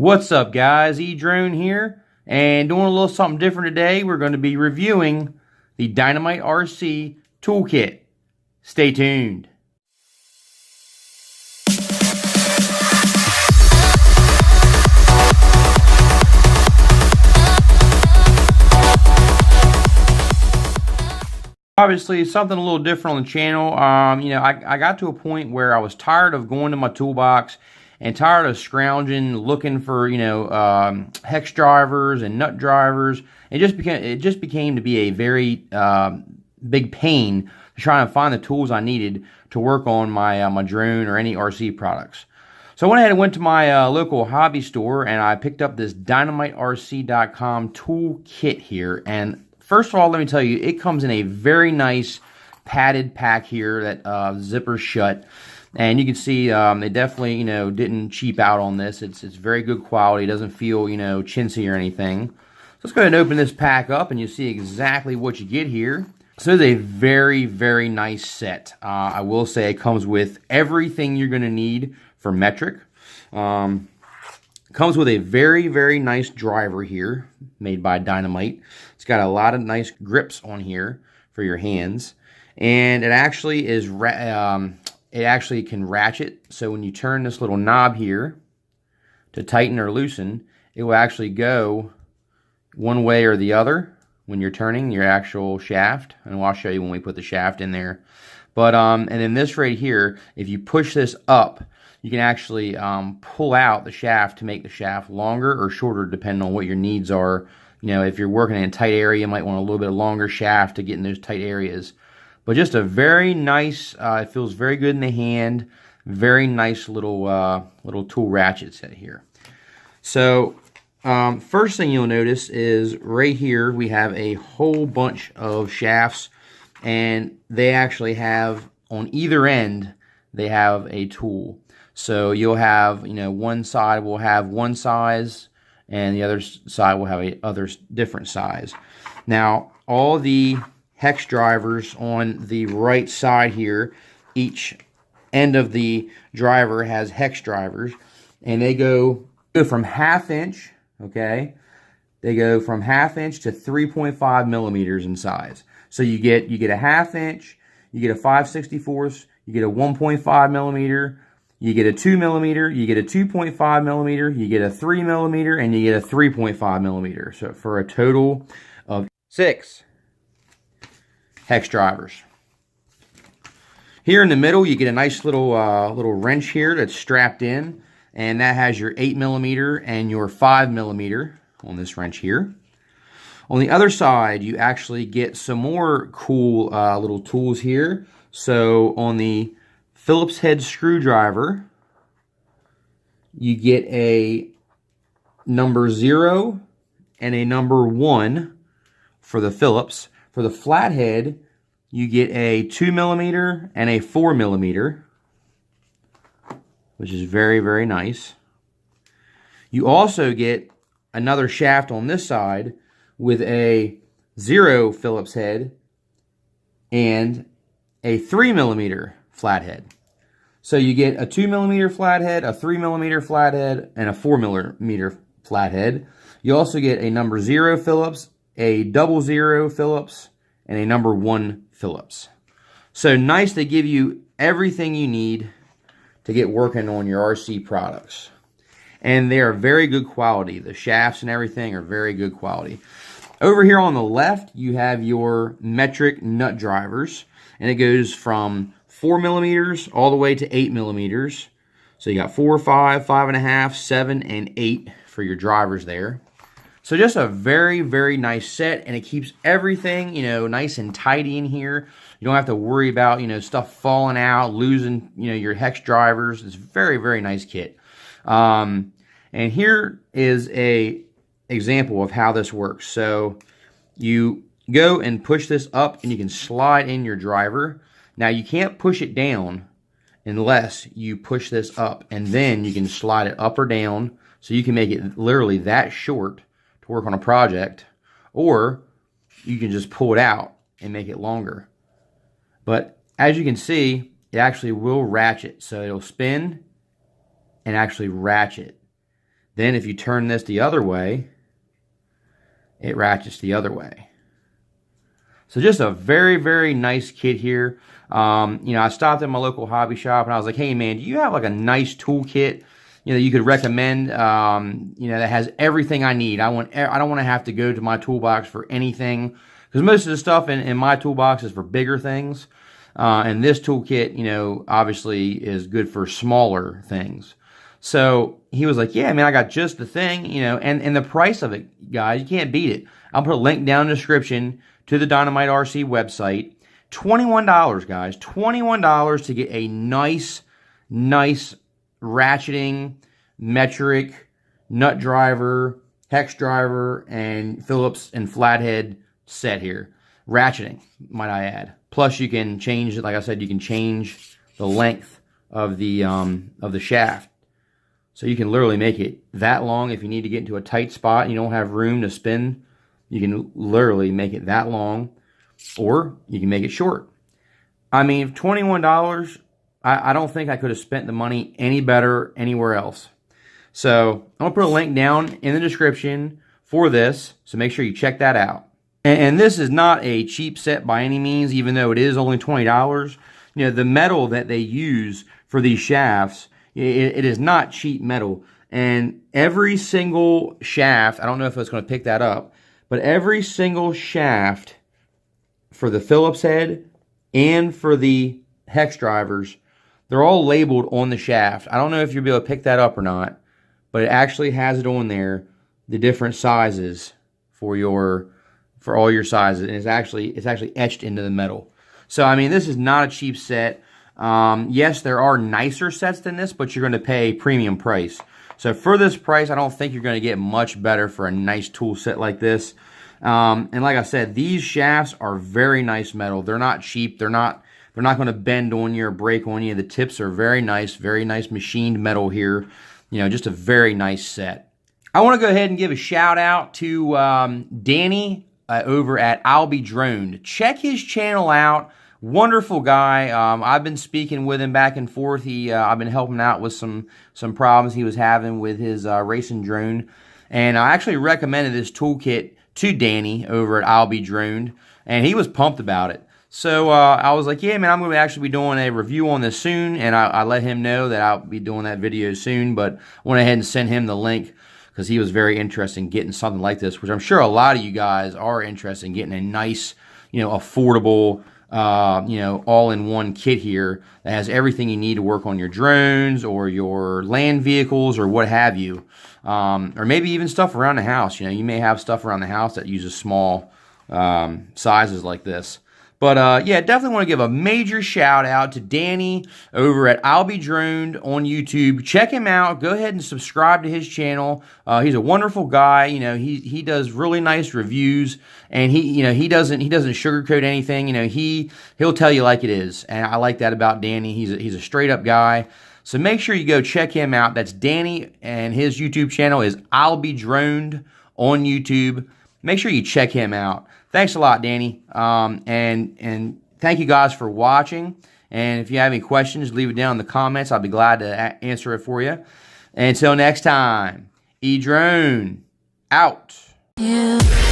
What's up, guys? E-Drone here, and doing a little something different today. We're going to be reviewing the Dynamite RC Toolkit. Stay tuned. Obviously, something a little different on the channel. I got to a point where I was tired of going to my toolbox and tired of scrounging, looking for, hex drivers and nut drivers. It just became to be a very big pain to try and find the tools I needed to work on my my drone or any RC products. So I went ahead and went to my local hobby store, and I picked up this DynamiteRC.com tool kit here. And first of all, let me tell you, it comes in a very nice padded pack here that zippers shut. And you can see they definitely, didn't cheap out on this. It's very good quality. It doesn't feel, chintzy or anything. So let's go ahead and open this pack up, and you see exactly what you get here. So it's a very, very nice set. I will say it comes with everything you're going to need for metric. Comes with a very, very nice driver here, made by Dynamite. It's got a lot of nice grips on here for your hands, and it actually is it actually can ratchet. So when you turn this little knob here to tighten or loosen, it will actually go one way or the other when you're turning your actual shaft. And I'll show you when we put the shaft in there. But and then this right here, if you push this up, you can actually pull out the shaft to make the shaft longer or shorter, depending on what your needs are. If you're working in a tight area, you might want a little bit longer shaft to get in those tight areas. But just a very nice, it feels very good in the hand, very nice little tool ratchet set here. So first thing you'll notice is right here we have a whole bunch of shafts, and they actually have, on either end, they have a tool. So you'll have, one side will have one size, and the other side will have a other different size. Now, all the hex drivers on the right side here, each end of the driver has hex drivers, and they go from 1/2 inch, okay? They go from 1/2 inch to 3.5 millimeters in size. So you get a 1/2 inch, you get a 5/64, you get a 1.5 millimeter, you get a 2 millimeter, you get a 2.5 millimeter, you get a 3 millimeter, and you get a 3.5 millimeter. So for a total of 6 hex drivers. Here in the middle, you get a nice little wrench here that's strapped in, and that has your 8 millimeter and your 5 millimeter on this wrench here. On the other side, you actually get some more cool little tools here. So on the Phillips head screwdriver, you get a number 0 and a number 1 for the Phillips. For the flathead, you get a 2 millimeter and a 4 millimeter, which is very, very nice. You also get another shaft on this side with a 0 Phillips head and a 3 millimeter flathead. So you get a 2 millimeter flathead, a 3 millimeter flathead, and a 4 millimeter flathead. You also get a number 0 Phillips, a 00 Phillips, and a number 1 Phillips. So nice, they give you everything you need to get working on your RC products. And they are very good quality. The shafts and everything are very good quality. Over here on the left, you have your metric nut drivers, and it goes from 4 millimeters all the way to 8 millimeters. So you got 4, 5, 5.5, 7, and 8 for your drivers there. So just a very, very nice set, and it keeps everything, nice and tidy in here. You don't have to worry about, stuff falling out, losing, your hex drivers. It's a very, very nice kit. And here is a example of how this works. So you go and push this up, and you can slide in your driver. Now, you can't push it down unless you push this up, and then you can slide it up or down, so you can make it literally that short to work on a project, or you can just pull it out and make it longer. But as you can see, it actually will ratchet, so it'll spin and actually ratchet. Then if you turn this the other way, it ratchets the other way. So just a very, very nice kit here. I stopped at my local hobby shop and I was like, hey man, do you have like a nice toolkit, you could recommend, that has everything I need? I don't want to have to go to my toolbox for anything, because most of the stuff in my toolbox is for bigger things. And this toolkit, obviously is good for smaller things. So he was like, yeah, man, I got just the thing, and the price of it, guys, you can't beat it. I'll put a link down in the description to the Dynamite RC website. $21, guys, $21 to get a nice ratcheting, metric, nut driver, hex driver, and Phillips and flathead set here. Ratcheting, might I add. Plus you can change, like I said, you can change the length of the shaft. So you can literally make it that long if you need to get into a tight spot and you don't have room to spin. You can literally make it that long, or you can make it short. I mean, $21, I don't think I could have spent the money any better anywhere else. So I'm going to put a link down in the description for this, so make sure you check that out. And this is not a cheap set by any means, even though it is only $20. The metal that they use for these shafts, it is not cheap metal. And every single shaft, I don't know if it's going to pick that up, but every single shaft for the Phillips head and for the hex drivers, they're all labeled on the shaft. I don't know if you'll be able to pick that up or not, but it actually has it on there, the different sizes for all your sizes, and it's actually etched into the metal. So I mean, this is not a cheap set. Yes, there are nicer sets than this, but you're going to pay premium price. So for this price, I don't think you're going to get much better for a nice tool set like this. And like I said, these shafts are very nice metal. They're not cheap. They're not going to bend on you or break on you. The tips are very nice machined metal here. Just a very nice set. I want to go ahead and give a shout out to Danny over at I'll Be Droned. Check his channel out. Wonderful guy. I've been speaking with him back and forth. I've been helping out with some problems he was having with his racing drone, and I actually recommended this toolkit to Danny over at I'll Be Droned, and he was pumped about it. So I was like, yeah, man, I'm going to actually be doing a review on this soon, and I let him know that I'll be doing that video soon, but I went ahead and sent him the link because he was very interested in getting something like this, which I'm sure a lot of you guys are interested in getting a nice, affordable, all-in-one kit here that has everything you need to work on your drones or your land vehicles or what have you, or maybe even stuff around the house. You may have stuff around the house that uses small sizes like this. But yeah, definitely want to give a major shout out to Danny over at I'll Be Droned on YouTube. Check him out. Go ahead and subscribe to his channel. He's a wonderful guy. He does really nice reviews, and he doesn't sugarcoat anything. He'll tell you like it is, and I like that about Danny. He's a straight up guy. So make sure you go check him out. That's Danny, and his YouTube channel is I'll Be Droned on YouTube. Make sure you check him out. Thanks a lot, Danny. And thank you guys for watching. And if you have any questions, leave it down in the comments. I'll be glad to answer it for you. Until next time, E-Drone out. Yeah.